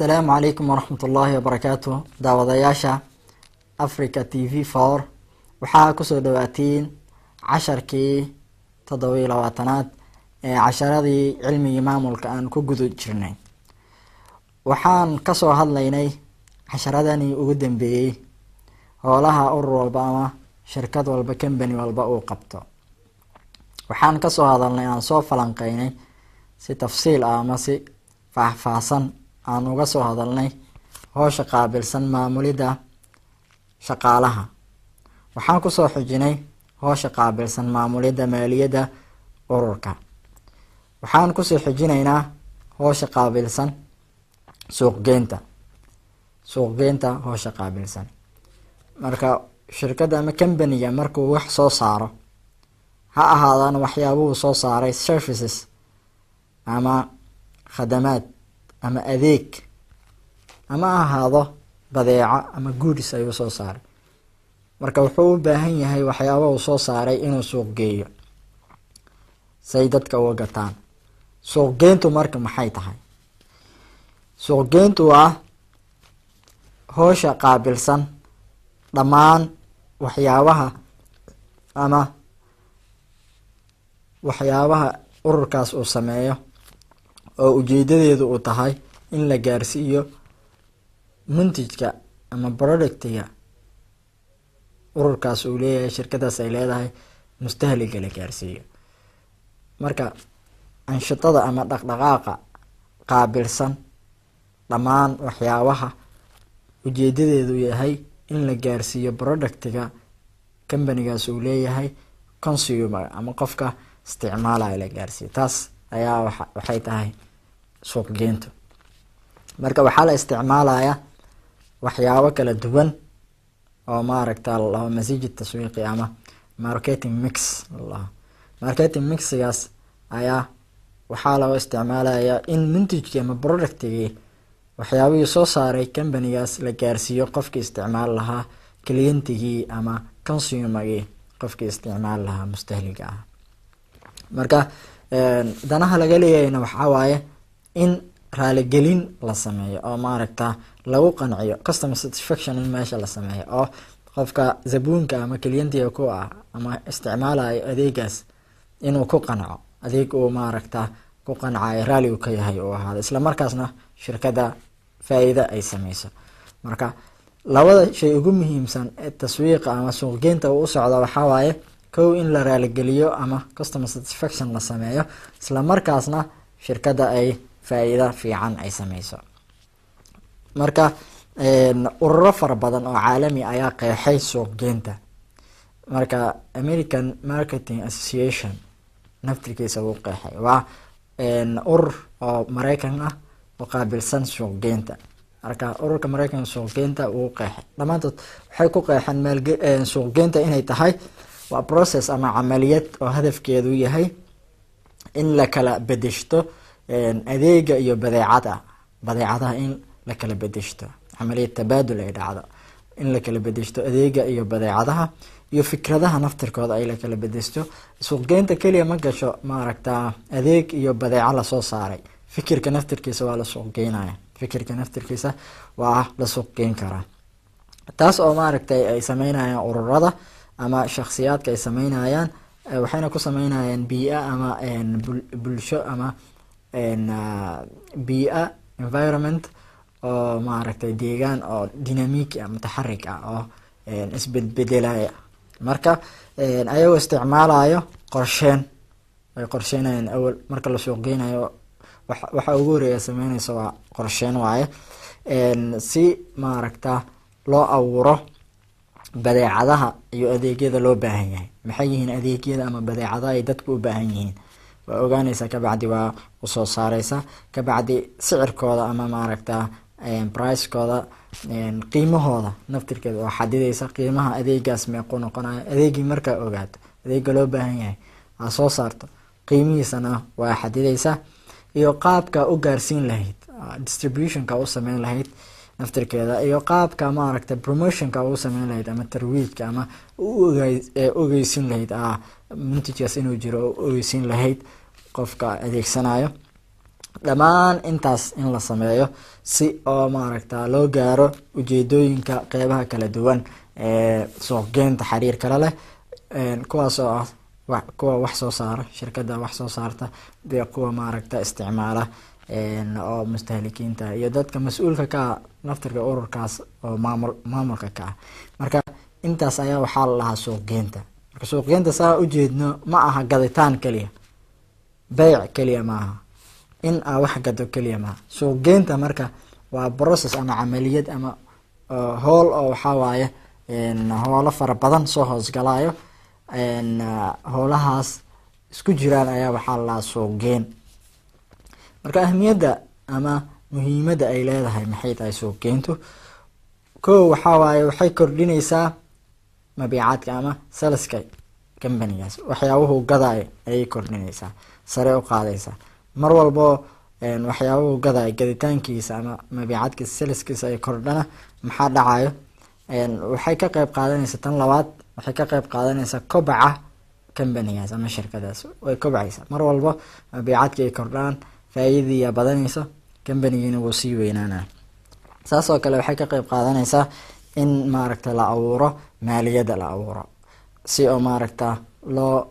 السلام عليكم ورحمة الله وبركاته. داوداياشا أفريكا تي في 4 waxaa kusoo dhawaatiin casharkii 27aad ee casharadii cilmiga maamulka aan ku guda jirnay. waxaan ka soo hadlaynay casharadani ugu dambeeyay howlaha urur walba ama shirkad walba company walba uu qabto. waxaan ka soo hadalnay aan soo falanqeynay si tafsiil ah ama si faahfaahsan aan uga soo hadalnay howsha qaabilsan maamulida shaqaalaha. waxaan ku soo xujinay howsha qaabilsan maamulida maaliyadda ururka. waxaan ku soo xujinaynaa howsha qaabilsan suuqgeynta howsha qaabilsan. marka shirkadda ama company-ga markuu wax soo saaro, ha ahaadaan waxyaabuhu soo saaray services ama khadamaad ama adeeg, ama ahaado badeeco ama goods ayuu soo saaray. marka wuxuu u baahan yahay waxyaabaha uu soo saaray inuu suuq geeyo say dadka uga gataan. suuqgeyntu marka maxay tahay? suuqgeyntu waa howsha qaabilsan dhammaan waxyaabaha ama waxyaabaha ururkaas uu sameeyo oo ujeedadeedu uu tahay in la gaarsiiyo muntijka ama productiga ururkaas uu leeyahay, shirkadaas ay leedahay, mustahliga la gaarsiiyo. marka anshatada ama dhaqdhaqaaqa qaabilsan dhammaan waxyaabaha ujeedadeedu yahay in la gaarsiiyo productiga companygaas uu leeyahay consumer ama qofka isticmaalaya la gaarsiiyo. taas ayaa waxay tahay suuqgeyntu. marka waxaa la isticmaalaya waxyaabo kala duwan oo maaragta la masiij taswiiqi ama marketing mix. marketing mixigaas ayaa waxaa loo isticmaalaya in muntijki ama productigi waxyaabihii soo saaray companygaas la gaarsiiyo qofkii isticmaal lahaa, clientigii ama consumergii qofkii isticmaal lahaa, mustahliga ah. marka danaha laga leeyahayna waxaa waaye in raaligelin la sameeyo oo maaragta lagu qanciyo, customer satisfaction in meesha la sameeyo, oo qofka zabuunka ama clientiga ku ah ama isticmaalayo adeegaas inuu ku qanco, adeeg uu maaragta ku qancayo, raali uu ka yahay uu ahaado, isla markaasna shirkada faa'iido ay sameyso. marka labada shay ugu muhiimsan ee taswiiqa ama suuqgeynta u socda waxaa waaye kow in la raaligeliyo ama customer satisfaction la sameeyo, isla markaasna shirkada ay faa'iido fiican ay sameyso. marka ururo fara badan oo caalami ayaa qeexay suuqgeynta. marka American Marketing Association naftirkiisa uu qeexay, waa urur oo Mareykan ah oo qaabilsan suuqgeynta. marka ururka Mareykan suuqgeynta uu qeexay dhamaantood waxay ku qeexeen suuqgeynta inay tahay waa process ama camaliyad oo hadafkeedu yahay in la kala bedeshto adeega iyo badeecadaha in la kala bedeshto, camaliyad tabaadul ay dhacdo, in la kala bedeshto adeega iyo badeecadaha iyo fikradaha naftirkooda ay la kala bedeshto. suuqgeynta kaliya ma gasho maaragta adeeg iyo badeeco la soo saaray, fikirka naftirkiisa waa la suuqgeynaya, fikirka naftirkiisa waa la suuqgeyn karaa. taas oo maaragta ay sameynayaan ururada ama shakhsiyaadka ay sameynayaan, waxayna ku sameynayaan bii'a ama bulsho ama bii'a environment oo maaragtay deegaan oo dynamic ama mutaxarik ah oo isbedbedelaya. marka ayagoo isticmaalayo qorsheyn, ay qorsheynayaan awal marka la suuqgeynayo waxa ugu horeeya sameynaysa waa qorsheyn waaye, si maaragta loo abuuro badeecadaha iyo adeegyada loo baahan yahay. maxay yihiin adeegyada ama badeecadaha ay dadku u baahan yihiin? waa ogaanaysa, kabacdi waa usoo saareysa, kabacdi sicirkooda ama maaragta pricekooda, qiimahooda naftirkeeda waa xadidaysa, qiimaha adeegaas meequu noqonayo. adeegii markaa ogaato adeega loo baahan yahay aa soo saarto, qiimihiisana waa xadidaysa, iyo qaabka u gaarsiin lahayd, distributionka u sameyn lahayd naftirkeeda, iyo qaabka maaragta promotionka u sameyn lahayd ama tarwiijka ama ogeysin lahayd muntijkaas inuu jiro, ogeysin lahayd qofka adeegsanayo. dhamaan intaas in la sameeyo si oo maaragta loo gaaro ujeedooyinka qeybaha kala duwan ee suuqgeynta xiriir kala leh, kuwaas oo ah kuwa wax soo saara, shirkada wax soo saarta, iyo kuwa maaragta isticmaala oo mustahlikiinta iyo dadka mas-uulka ka ah naftirka ururkaas oo maamulka ka ah. Marka intaas ayaa waxaa la dhahaa suuqgeynta. Marka suuqgeynta saa ujeedno ma aha gaditaan kaliya, beyc kaliya maaha, in aa wax gado kaliya maaha. Suuqgeynta marka waa process ama camaliyad ama howl oo waxaa waaye howlo fara badan soo hoosgalayo, howlahaas isku jiraan ayaa waxaa la dhahaa suuqgeyn. Marka ahmiyadda ama muhiimada ay leedahay maxay tahay suuqgeyntu? Kow waxaa waaye waxay kordhinaysaa mabiicaadka ama saleska companygaas, waxyaabuhu gadaay ayay kordhinaysaa, sare u qaadaysaa. Mar walbo waxyaabuhu gadaay gaditaankiisa ama mabiicaadkiisa saleskiisa ay kordhana maxaa dhacayo? Waxay ka qayb qaadanaysaa tan labaad, waxay ka qayb qaadanaysaa kobaca companygaas ama shirkadaas way kobcaysaa. Mar walbo mabiicaadka ay kordhaan, faa'iidada badanaysa, companygiina wuu sii weynaanaa. saas oo kale waxay ka qayb qaadanaysaa in maaragta la abuuro maaliyada, la abuuro si oo maaragta loo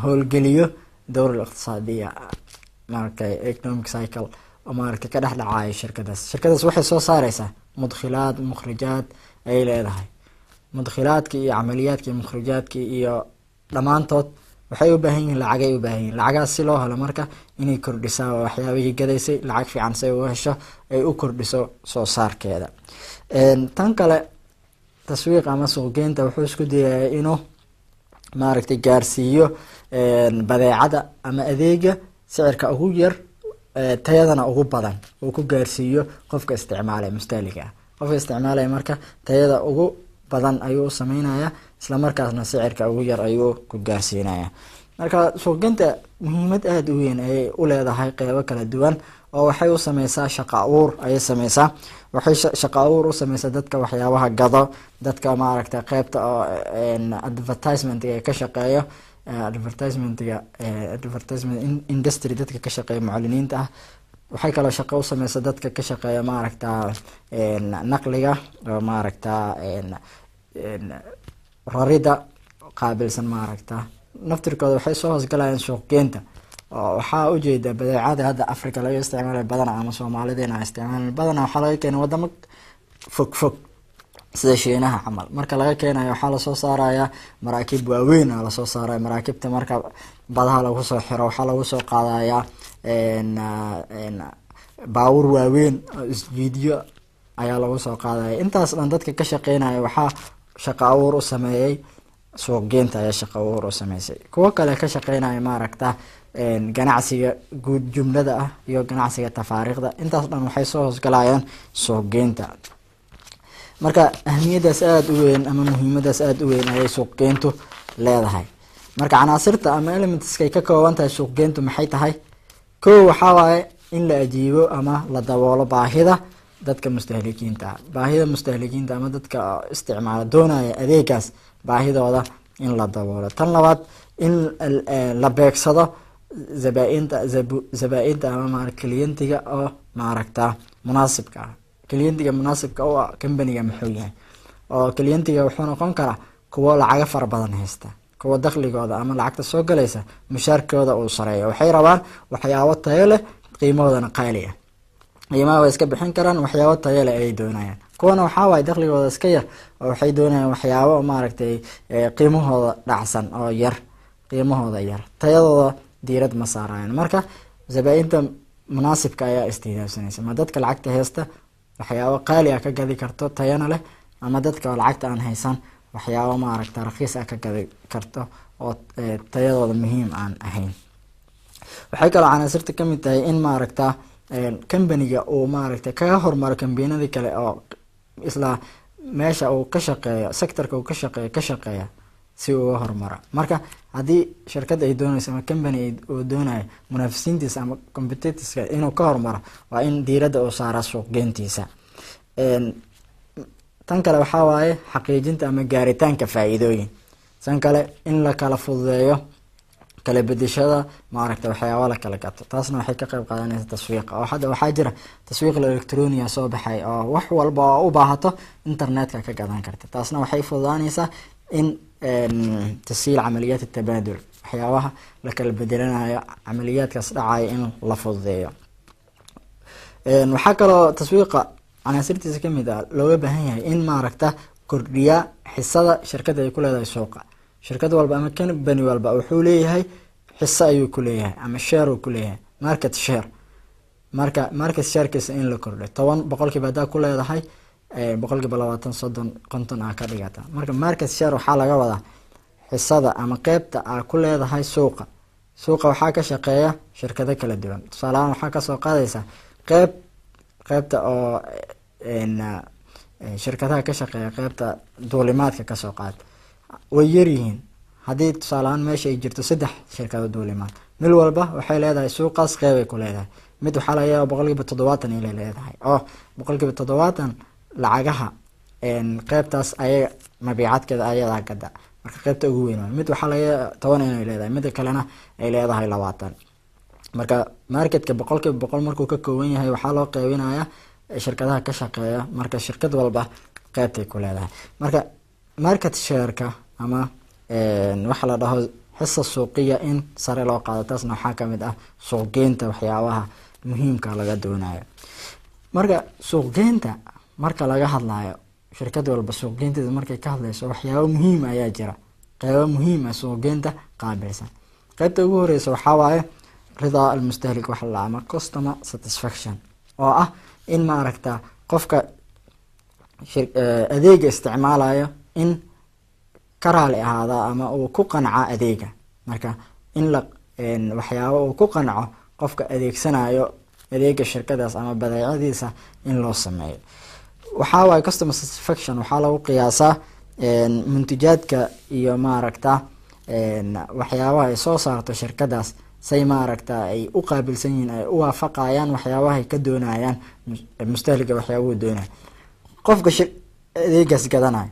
howlgeliyo dowr iqtisaadiya, maaragta economic cycle oo maaragta ka dhex dhacayo shirkadaas waxay soo saaraysaa mudkhilaad, mukhrijaad ay leedahay. mudkhilaadka iyo camaliyaadka iyo mukhrijaadka iyo dhamaantood waxay u baahan yihiin lacagay u baahan yihiin. lacagaas si loo helo marka inay kordhisaa waxyaabihii gadaysay, lacag fiican si ay u hesho ay u kordhiso soo saarkeeda. tan kale taswiiq ama suuqgeynta wuxuu isku dayayaa inuu maaragtay gaarsiiyo badeecada ama adeega sicirka ugu yar, tayadana ugu badan uu ku gaarsiiyo qofka isticmaalaya mustahliga ah. qofka isticmaalaya marka tayada ugu badan ayuu sameynaya, isla markaasna sicirka ugu yar ayuu ku gaarsiinaya. Marka suuqgeynta muhiimad aad u weyn ay u leedahay qeybo kala duwan oo waxay u sameysaa shaqo abuur ayay sameysaa. waxay shaqo abuur u sameysaa dadka waxyaabaha gado, dadka maaragta qeybta oo advertisement ka shaqeeyo, advertisement industry dadka ka shaqeeya mucalimiinta ah. waxay kaloo shaqo u sameysaa dadka ka shaqeeya maaragta naqliga oo maaragta rarida qaabilsan maaragta naftirkooda waxay soo hoosgalayaan suuqgeynta. waxaa ujeeda badeecada hadda Africa laga isticmaalayo badana ama Soomaalideena ay isticmaalaan badana waxaa laga keenay wadamo fog sida Shiinaha camal. marka laga keenayo waxaa lasoo saaraya maraakiib waaweyn, lasoo saaraya maraakibta marka badaha lagu soo xiro waxaa lagu soo qaadaya baawur waaweyn oo isjiidyo ayaa lagu soo qaadaya. intaas dhan dadka ka shaqeynaya waxaa shaqo abuur u sameeyay suuqgeynta ayaa shaqo abuur u sameysay. kuwa kale ka shaqeynaya maaragta ganacsiga guud jumlada ah iyo ganacsiga tafaariiqda, intaas dhan waxay soo hoosgalayaan suuqgeynta. marka ahmiyadaas aad u weyn ama muhiimadaas aad u weyn ayay suuqgeyntu leedahay. marka canaasirta ama elementska ay ka kooban tahay suuqgeyntu maxay tahay? kow waxaa waaye in la ajiibo ama la daboolo baahida dadka mustahlikiinta ah, baahida mustahlikiinta ama dadka isticmaala doonaya adeegaas baahidooda in la daboolo. tan labaad in la beegsado zabaainta ama klientiga oo maaragta munaasibka ah. klientiga munaasibka u ah companyga muxuu yahay? oo klientiga wuxuu noqon karaa kuwo lacaga fara badan haysta, kuwa dakhligooda ama lacagta soo galaysa mushaarkooda uu sareeyo. waxay rabaan waxyaabo tayo leh, qiimahoodana qaali ah. qiimaha way iska bixin karaan, waxyaabo tayo leh ay doonayaan. kuwana waxaa waaye dakhligooda iska yar oo waxay doonayaan waxyaabo maaragtay qiimahooda dhacsan oo yar, qiimahooda yar, tayadooda diirad ma saarayaan. marka zabaainta munaasibka ayaa istidaafsanaysa, ma dadka lacagta haysta waxyaabo qaali ah ka gadi karto tayana leh, ama dadka lacagta aan haysan waxyaabo maaragta raqiis ah ka gadi karto oo tayadooda muhiim aan ahayn. waxay kaloo canaasirta kamid tahay in maaragta companyga uu maaragta kaga hormaro kambaniyada kale oo isla meesha uu ka shaqeeyo, sectorka uu ka shaqeeya si uu hormaro. marka hadii shirkad ay doonayso ama company uu doonayo munaafisiintiisa ama competitors-ka inuu ka hormaro, waa in diirada uu saara suuqgeyntiisa. tan kale waxaa waaye xaqiijinta ama gaaritaanka faa'iidooyin. tan kale in la kala fududeeyo kala bedeshada maaragta waxyaabo la kala gato taasna waxay ka qayb qaadanaysaa taswiiqa oo hadda waxaa jira taswiiq elektroniga soo baxay oo wax walba oo u baahato internetka ka gadan karta taasna waxay fududaanaysaa in tasiil camaliyat tabaadul waxyaabaha la kala bedelanayo camaliyaadkaas dhacay in la fududeeyo waxaa kaloo taswiiqa canaasirtiisa kamid ah looga baahan yahay in maaragta kordhiya xisada shirkada ay ku leedahay suuqa shirkad walba ama company walba wuxuu leeyahay xiso ayuu ku leeyahay ama share uu ku leeyahay market share market sharekiisa in la kordhiyo 10% hadaa ku leedahay 20 30 50 ka dhigata marka market share waxaa laga wadaa xisada ama qaybta ay ku leedahay suuqa waxaa ka shaqeeya shirkado kala duwan tusaalahan waxaa ka soo qaadaysa qaybta oo shirkadaha ka shaqeeya qaybta duulimaadka ka soo qaad way yaryihiin hadii tusaalahan meesha ay jirto 3 shirkado duulimaad mid walba waxay leedahay suuqaas qayb ay ku leedahay mid waxaa laga yaabaa 70% inay leedahay oo 70% lacagaha qaybtaas ay mabiicadkeeda ayadaa gada marka qaybta ugu weyn mid waxaa laga 10 inay leedahay mid kalena ay leedahay 20 marka marketka 100% markuu ka kooban yahay waxaa loo qaybinayaa shirkadaha ka shaqeeya marka shirkad walba qaybtay ku leedahay marka market share-ka ama waxa la dhaho xisa suuqiya in sare loo qaado taasna waxaa kamid ah suuqgeynta waxyaabaha muhiimka laga doonayo marka suuqgeynta marka laga hadlayo shirkad walba suuqgeynteeda markay ka hadlayso waxyaabo muhiim ayaa jira qaybo muhiim ah suuqgeynta qaabilsan qaybta ugu horeysa waxaa waaye ridaa almustahlik waxa la ama customer satisfaction oo ah in maaragta qofka adeega isticmaalayo in karaali ahaada ama uu ku qanca adeega marka in la waxyaabo uu ku qanco qofka adeegsanayo adeega shirkadaas ama badeecadiisa in loo sameeyo waxaa waaye customer satisfaction waxaa lagu qiyaasaa muntijaadka iyo maaragta waxyaabaha ay soo saarto shirkadaas say maaragta ay u qaabilsan yihiin ay u waafaqayaan waxyaabaha ay ka doonayaan mustahliga waxyaabuhu doonaya qofka adeegaas gadanayo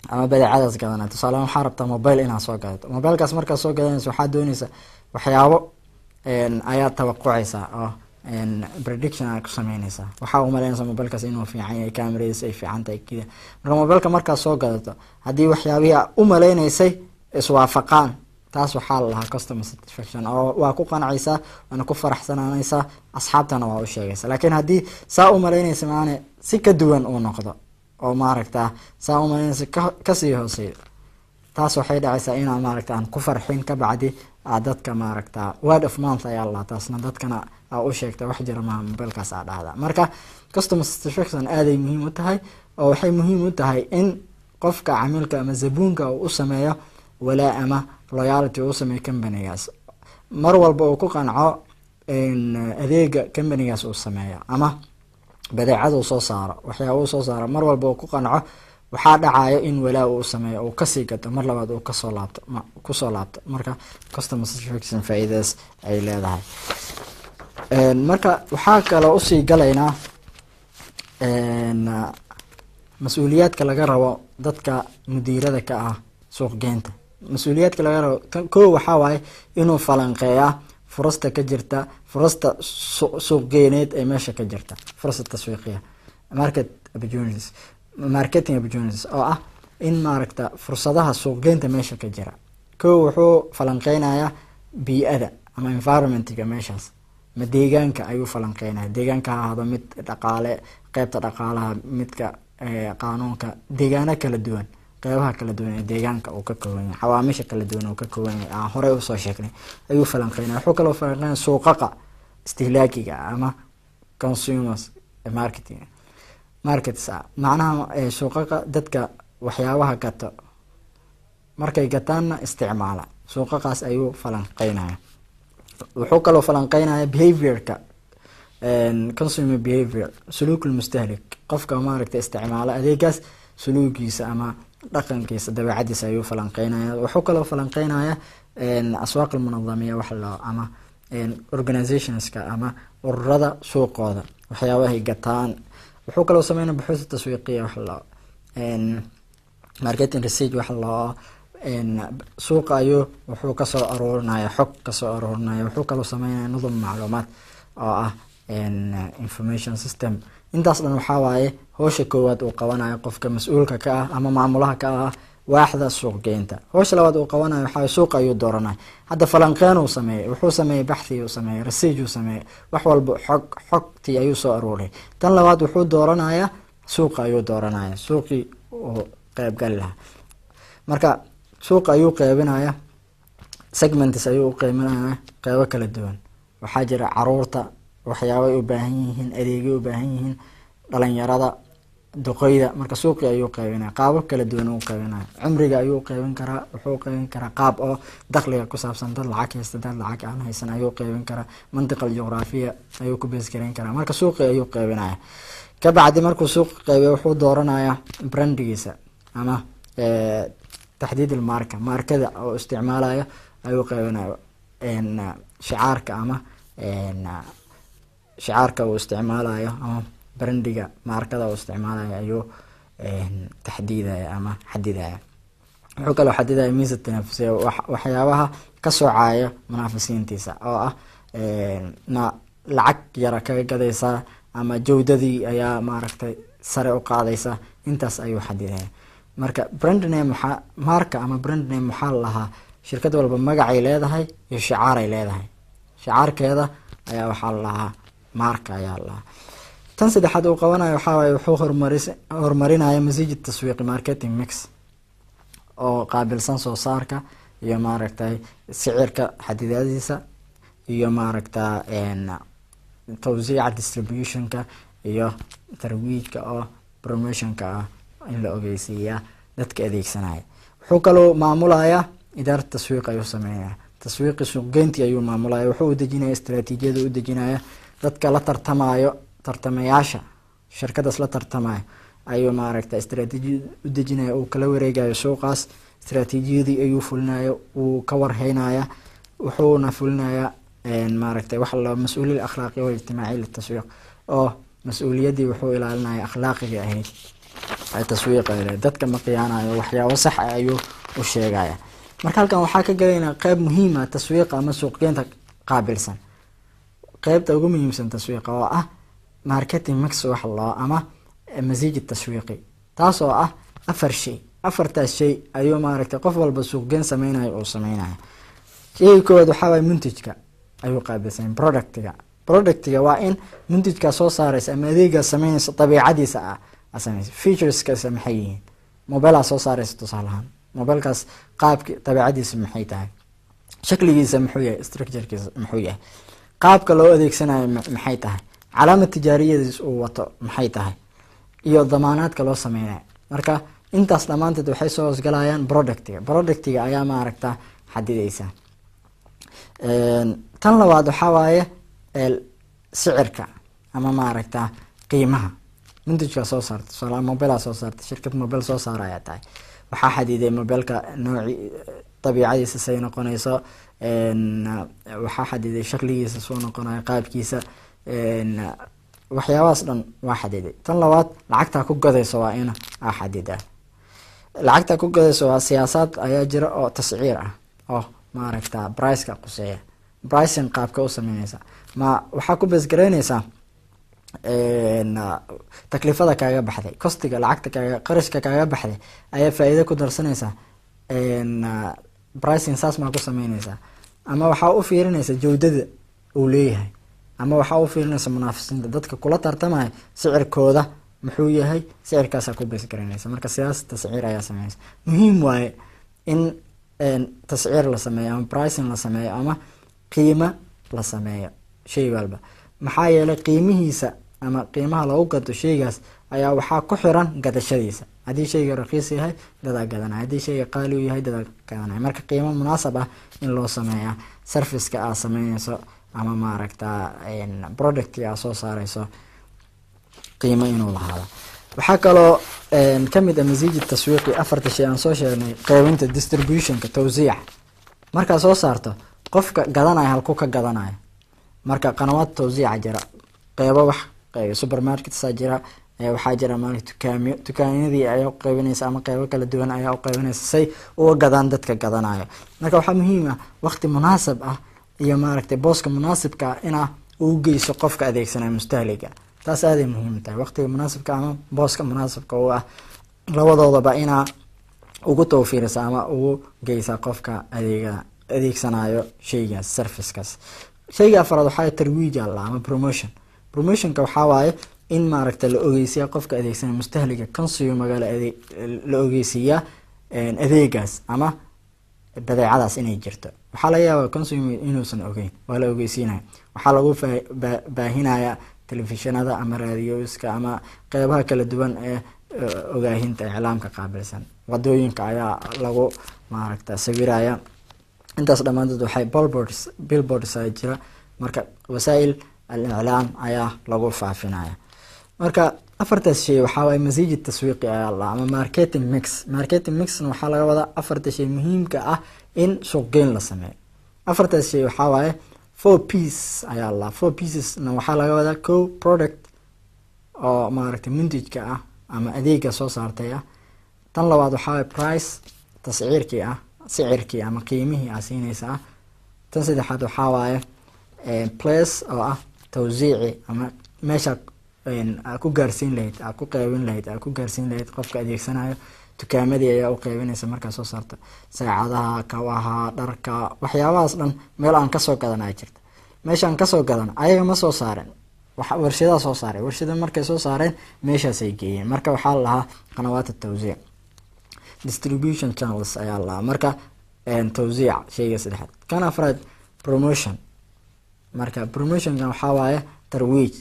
ama badeecadaas gadanayo tusaale waxaa rabtaa mobile inaad soo gadato mobilekaas markaad soo gadanayso waxaa doonaysa waxyaabo ayaa tawaqucaysa oo prediction ay ku sameynaysaa waxaa u malaynaysaa mobilekaas inuu fiican yahay cameradiisa ay fiican tahay kida marka mobilka markaad soo gadato haddii waxyaabihii u malaynaysay iswaafaqaan taas waxaa la lahaa customer satisfaction oo waa ku qanacaysaa waana ku faraxsanaanaysaa asxaabtana waa u sheegaysaa laakiin haddii saa u malaynaysa maane si ka duwan uu noqdo oo maaragta saa u malaynaysa kasii hooseeyo taas waxay dhacaysaa inaa maaragta aan ku farxin ka bacdi dadka maaragta word of mouth ayaa la taasna dadkana u sheegta wax jira ma mobilkaas dhahda marka customer satisfaction aaday muhiim u tahay oo waxay muhiim u tahay in qofka camilka ama zabuunka uu sameeyo walaa ama loyalty uu sameeyo companygaas mar walba uu ku qanco adeega companygaas uu sameeyo ama badeecada uu soo saaro waxyaabo uu soo saaro mar walba uu ku qanco waxaa dhacayo in walaa uu sameeyo uu kasii gato mar labaad uu kusoo laabto marka customer satisfaction faa'iidaas ay leedahay marka waxaa kaloo usii galaynaa mas-uuliyaadka laga rabo dadka mudiirada ka ah suuqgeynta mas-uuliyaadka laga rabo koo waxaa waaye inuu falanqeeyaa furasta ka jirta furasta suuqgeyneed ee meesha ka jirta furasta taswiiqiya marketing opportunities oo ah in maaragta fursadaha suuqgeynta meesha ka jira koo wuxuu falanqeynayaa bii'ada ama environmentiga meeshaas ma deegaanka ayuu falanqeynaya deegaanka ha ahaado mid dhaqaale qaybta dhaqaalaha midka qaanuunka deegaano kala duwan qeybaha kala duwan ee deegaanka uu ka kooban yahay xawaamisha kala duwan uu ka kooban yahay aan horey usoo sheegnay ayuu falanqeynaya wuxuu kaloo falanqeynaya suuqaqa istihlaakiga ama consumers markets macnaha suuqaqa dadka waxyaabaha gato markay gataanna isticmaala suuqaqaas ayuu falanqeynaya wuxuu kaloo falanqeynaya behaviorka consumer behavior suluukul mustahlik qofka maaragta isticmaala adeegaas suluugiisa ama dhaqankiisa dabeecadiisa ayuu falanqeynaya wuxuu kaloo falanqeynaya aswaaq almunadamiya wax la ama organizationska ama ururada suuqooda waxyaabahay gataan wuxuu kaloo sameynaya buxuuth taswiiqiya wax la marketing research wax la suuqa ayuu wuxuu kasoo aruurinaya xog kasoo aruurinaya, wuxuu kaloo sameynaya nidam macluumaad oo ah information system. intaas dhan waxaa waaye howsha koowaad uu qabanayo qofka mas-uulka ka ah ama maamulaha ka ah waaxda suuqgeynta. howsha labaad uu qabanayo waxaa suuqa ayuu dooranaya. hadda falanqeyn uu sameeyey, wuxuu sameeyey baxthi uu sameeyey, research uu sameeyey, wax walba xogtii ayuu soo aruuriyay. tan labaad wuxuu dooranaya suuqa ayuu dooranaya, suuqii uu qayb gali lahaa. marka suuqa ayuu qaybinaya, segments ayuu u qaybinaya qaybo kala duwan. waxaa jira caruurta waxyaabo ay u baahan yihiin, adeegyo u baahan yihiin, dhalinyarada, duqeyda. marka suuqii ayuu qaybinaya, qaabab kala duwan uu qaybinaya. cumriga ayuu qaybin karaa, wuxuu qaybin karaa qaab oo dakhliga ku saabsan, dad lacag haysta, dad lacag aan haysan ayuu qaybin karaa. mantiqal juqraafiya ayuu ku bees gareyn karaa. marka suuqii ayuu qaybinaya. kabacdi markuu suuqa qaybiyo wuxuu dooranaya brandigiisa ama taxdiid ilmaarka, maarkada oo isticmaalayo ayuu qaybinaya. shicaarka ama shicaarka uu isticmaalayo ama brandiga maarkada uu isticmaalayo ayuu taxdiidaya ama xadidaya. wuxuu kaloo xadidaya miisa tanaafusaya, waxyaabaha ka soocaya munaafisiintiisa oo ah ma lacag yara kaga gadaysaa ama jawdadii ayaa maaragtay sare u qaadaysa. intaas ayuu xadidaya. marka brand name waxaa marka ama brand name waxaa lahaa shirkad walba magacay leedahay iyo shicaaray leedahay. shicaarkeeda ayaa waxaa lahaa marka ayaa lahaa. tan saddexaad uu qabanayo waxaa waaye wuxuu horumarinaya masiijid taswiiqi marketing mix oo qaabilsan soo saarka iyo maaragtay sicirka xadidaadiisa iyo maaragta tawsiica distributionka iyo tarwiijka oo promotionka ah in la ogeysiiyaa dadka adeegsanaya. wuxuu kaloo maamulaya idaarat taswiiq ayuu sameynaya, taswiiqi suuqgeyntii ayuu maamulaya. wuxuu u dejinaya istaraatiijiyada, u dejinaya dadka la tartamayo, tartamayaasha shirkadaas la tartamaya ayuu maaragta istaraatiijiyad u dejinaya. uu kala wareegayo suuqaas, istaraatiijiyadii ayuu fulinaya, uu ka warheynaya, wuxuuna fulinaya maaragtay wax la mas-uuliyad akhlaaqi oo ijtimaaci litaswiiq oo mas-uuliyadii wuxuu ilaalinaya akhlaaqiga ahayd taswiiqa dadka ma khiyaanayo, waxyaabo sax ah ayuu u sheegaya. marka halkan waxaa ka galayna qayb muhiim ah taswiiqa ama suuqgeynta qaabilsan. qaybta ugu muhiimsan taswiiqa oo ah marketing mix wax loo ama masiijid taswiiqi, taas oo ah 4 shay. 4taas shay ayuu maaragtay qof walba suuqgeyn sameynayo oo sameynaya. shay koowaad waxaa waaye muntajka ayuu qaabilsan. productiga waa in muntajka soo saaraysa ama adeega sameynaysa dabiicadiisa ah asamaysa. featureskaas maxay yihiin? mobile soo saaraysa tusaale ahaan, mobilekaas qaabka dabiicadiisa maxay tahay, shakligiisa muxuu yahay, structurekiisa muxuu yahay, qaabka loo adeegsanayo maxay tahay, calaamad tijaariyadiis uu wato maxay tahay, iyo damaanaadka loo sameynayo. marka intaas dhamaanteed waxay soo hoosgalayaan productiga ayaa maaragta xadidaysa. tan labaad waxaa waaye sicirka ama maaragta qiimaha muntajka soo saarta. tusaale mobile soo saarta, shirkad mobile soo saaraya tahay, waxaa xadiday mobileka nooci dabiicadiisa say noqonayso, waxaa xadiday shakligiisa soo noqonayo, qaabkiisa, waxyaabahaas dhan waa xadiday. tan labaad lacagta ku gadayso waa in xadida. lacagta ku gadayso waa siyaasad ayaa jira oo tasciir ah oo maaragta priceka quseeya. pricing qaabka u sameynaysa ma waxaa ku beesgareynaysaa taklifada kaaga baxday, costiga lacagta kaaga qarashka kaaga baxday ayaa faa'iido ku darsanaysa. pricing saas ma ku sameynaysaa ama waxaa u fiirinaysa jawdada uu leeyahay ama waxaa u fiirinaysa munaafisiinta dadka kula tartamaya sicirkooda muxuu yahay, sicirkaas ku beesgareynaysa. marka siyaasad tasciir ayaa sameynaysa. muhiim waaye in tasciir la sameeyo ama pricing la sameeyo ama qiimo la sameeyo shay walba. maxaa yeelay qiimihiisa ama qiimaha lagu gato shaygaas ayaa waxaa ku xiran gadashadiisa. haddii shayga raqiis yahay dadaa gadanaya, haddii shayga qaali u yahay dadaa gadanaya. marka qiimo munaasab ah in loo sameeya serviceka aad sameynayso ama maaragta productka aad soo saarayso qiimo inuu lahaado. waxaa kaloo kamid ah masiijid taswiiqi 4 shay aan soo sheegnay, qaybinta distributionka, tawsiica. markaa soo saarto qofka gadanaya halku ka gadanaya. marka qanawaad tawsiica jira, qeybo wax supermarkets jira, waxaa jira maaragtay dukaamyadii ayaa u qaybinaysa ama qeybo kala duwan ayaa u qaybinaysa say uga gadaan dadka gadanayo. marka waxaa muhiim ah waqti munaasab ah iyo maaragtay booska munaasibka ah inaa ugu geyso qofka adeegsanaya mustahliga. taas aaday muhiim tahay waqtiga munaasibka ama booska munaasibka u ah labadoodaba inaa ugu tawfiirisa ama ugu geysa qofka adeegsanayo sheygaas servicekaas. sheyga afraad waxaa tarwiij ama promotionka waxaa waaye in maaragtay la ogeysiya qofka adeegsanaya mustahliga consumer la ogeysiiya adeegaas ama badeecadaas inay jirto. waxaa laga yaabaa consumer inuusan ogeyn, waa la ogeysiinaya. waxaa lagu baahinaya telefishinada ama raadiyooska ama qeybaha kala duwan ee ogaahinta iclaamka qaabilsan. wadooyinka ayaa lagu maaragta sawiraya. intaas dhamaantood waxay billboards ay jira. marka wasaa'il al-iclaam ayaa lagu faafinaya. marka afartaas shay waxaa waaye masiij taswiiqi ayaa la ama marketing mix waxaa laga wadaa afarta shay muhiimka ah in suuqgeyn la sameeyo. afartaas shay waxaa waaye 4Ps ayaa la 4Ps na waxaa laga wadaa product oo maaragtay muntajka ah ama adeega soo saartay ah. tan labaad waxaa waaye price sicirkii ama qiimihii siinaysa ah. tan saddexaad waxaa waaye place oo ah tawsiici ama meesha ku gaarsiin lahayd ku qaybin lahayd ku gaarsiin lahayd qofka adeegsanayo. dukaamadii ayaa u qaybinaysa markaa soo saarta saacadaha, kawaha, dharka, waxyaabahaas dhan meel aan kasoo gadanaa jirta. meeshaan kasoo gadan ayaga ma soo saaren, warshadaha soo saaray. warshada markay soo saareen meeshaasay geeyeen. marka waxaa lahaa qanawaat tawsiic distribution channels ayaa lahaa. marka tawsiic sheyga saddexaad. kan afraad promotion. marka promotionkan waxaa waaye tarwiij,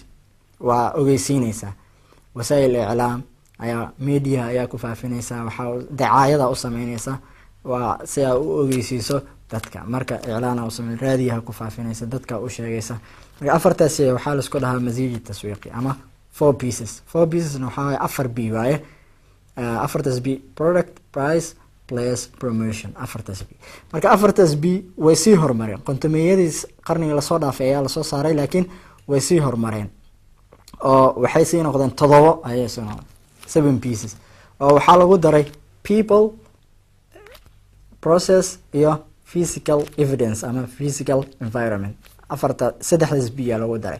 waa ogeysiinaysa. wasaa'il iclaam ayaa media ayaa ku faafinaysa. waxaa dacaayada u sameynaysa waa si ay u ogeysiiso dadka. marka iclaana u sameyn raadiyaha ku faafinaysa dadka u sheegaysa. marka afartaas shay waxaa la isku dhahaa masiij taswiiqi ama 4P's na waxaa waaye 4B waaye. afartaas B product, price, place, promotion. afartaas B. marka afartaas B way sii horumareen. qontomeyadiis qarniga lasoo dhaafay ayaa lasoo saaray laakiin way sii horumareen oo waxay sii noqdeen 7 ayay soo noqdeen 7 pieces oo waxaa lagu daray people, process iyo physical evidence ama physical environment. saddexdaas B yaa lagu daray.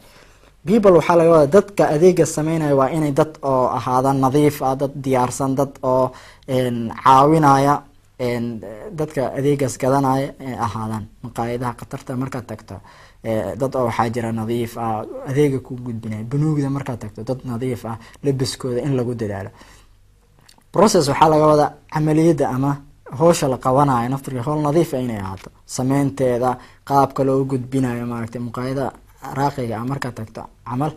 people waxaa laga wadaa dadka adeega sameynaya waa inay dad oo ahaadaan nadiif ah, dad diyaarsan, dad oo caawinaya dadka adeegaas gadanaya ahaadaan. maqaayadaha qatarta markaad tagto dad oo waxaa jira nadiif ah adeega ku gudbinaya. banuugda markaad tagto dad nadiif ah, labiskooda in lagu dadaalo. process waxaa laga wadaa camaliyada ama howsha la qabanayo naftirka howl nadiif ah inay ahaato. sameynteeda, qaabka loo gudbinayo maaragtay maqaayada raaqiga ah markaad tagto camal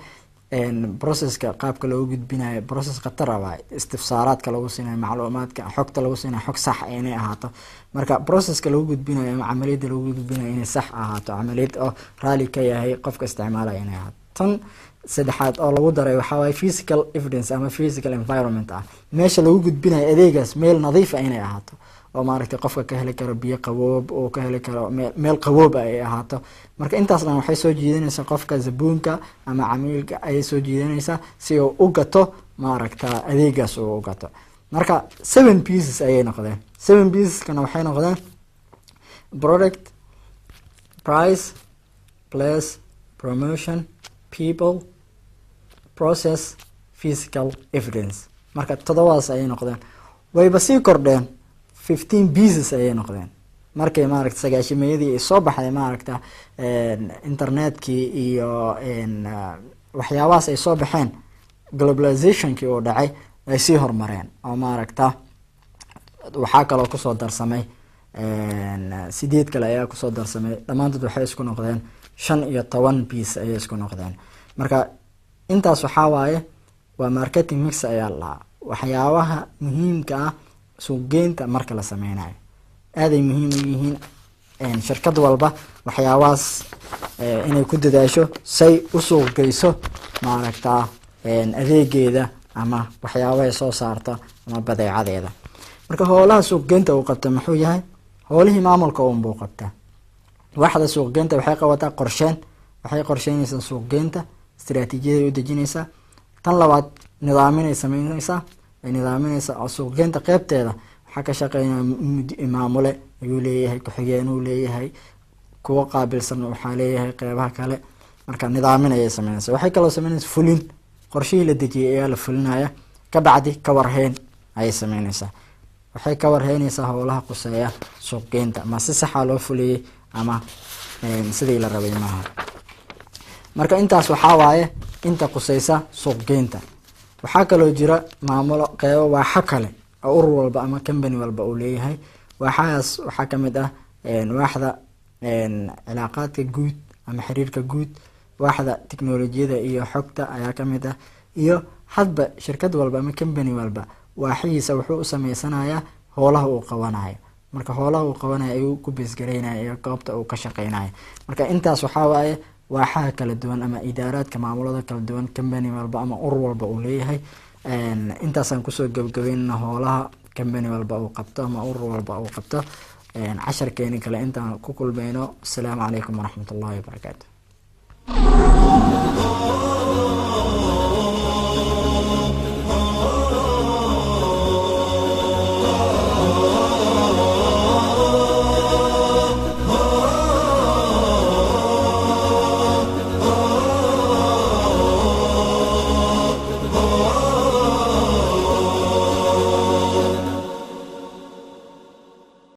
processka qaabka loo gudbinayo process khatar ah waaye. istifsaaraadka lagu siinayo, macluumaadka, xogta lagu siinayo xog sax ah inay ahaato. marka processka lagu gudbinayo ama camaliyada lagu gudbinayo inay sax ahaato, camaliyad oo raali ka yahay qofka isticmaalaya inay ahaato. tan saddexaad oo lagu daray waxaa waaye physical evidence ama physical environment ah. meesha lagu gudbinayo adeegaas meel nadiif ah inay ahaato oo maaragtay qofka ka heli karo biyo qaboob oo ka heli karo meel qaboob ay ahaato. marka intaas dhan waxay soo jiidanaysaa qofka zabuunka ama camiilka ayay soo jiidanaysaa si uu u gato maaragta adeegaas uu u gato. marka 7 pieces ayay noqdeen. 7 pieces kana waxay noqdeen product, price, place, promotion, people, process, physical evidence. marka todobaas ayay noqdeen. wayba sii kordheen 15 pieces ayay noqdeen markay maaragta sagaashimeeyadii ay soo baxday maaragta internetkii iyo waxyaabahaas ay soo baxeen. globalizationkii oo dhacay ay sii horumareen oo maaragta waxaa kaloo kusoo darsamay 8 kale ayaa kusoo darsamay. dhammaantood waxay isku noqdeen 15 piece ayay isku noqdeen. marka intaas waxaa waaye waa marketing mix ayaa lahaa. waxyaabaha muhiimka ah suuqgeynta marka la sameynayo aaday muhiim u yihiin. shirkad walba waxyaabahaas inay ku dadaasho say u suuq geyso maaragta adeegeeda ama waxyaabaha soo saarta ama badeecadeeda. marka howlaha suuqgeynta uu qabta muxuu yahay? howlihii maamulka uu buu qabtaa. waaxda suuqgeynta waxay qabataa qorsheyn, waxay qorsheynaysaa suuqgeynta, istiraatiijiyada u dejinaysaa, tan labaad nidaaminay sameynaysaa ay nidaaminaysaa oo suuqgeynta qeybteeda waxaa ka shaqeynaya maamule ayuu leeyahay, ku-xigeen uu leeyahay, kuwa qaabilsan waxaa leeyahay qeybaha kale. marka nidaamin ayay sameynaysaa. waxay kaloo sameynaysaa fulin, qorshihii la dejiyay ayaa la fulinaya, kabacdi ka warhayn ayay sameynaysaa. waxay ka warhaynaysaa howlaha quseeya suuqgeynta ama si saxa loo fuliyay ama sidii la rabay maaha. marka intaas waxaa waaye inta quseysa suuqgeynta. waxaa kaloo jira maamulo qeybo waaxo kale oo urur walba ama company walba uu leeyahay. waaxahaas waxaa kamid ah waaxda cilaaqaadka guud ama xiriirka guud, waaxda tiknolojiyada iyo xogta ayaa kamid ah, iyo hadba shirkad walba ama company walba waaxihiisa wuxuu u sameysanayaa howlaha uu qabanayo. marka howlaha uu qabanayo ayuu ku beesgareynaya iyo goobta uu ka shaqeynayo. marka intaas waxaa waaye waaxaha kala duwan ama idaaraadka maamulada kala duwan company walba ama urur walba uu leeyahay. intaasaan kusoo gabagabeynana howlaha company walba uu qabto ama urur walba uu qabto. casharkeeni kale intaan ku kulmayno. asalaamu calaykum waraxmatullaahi wabarakaatu.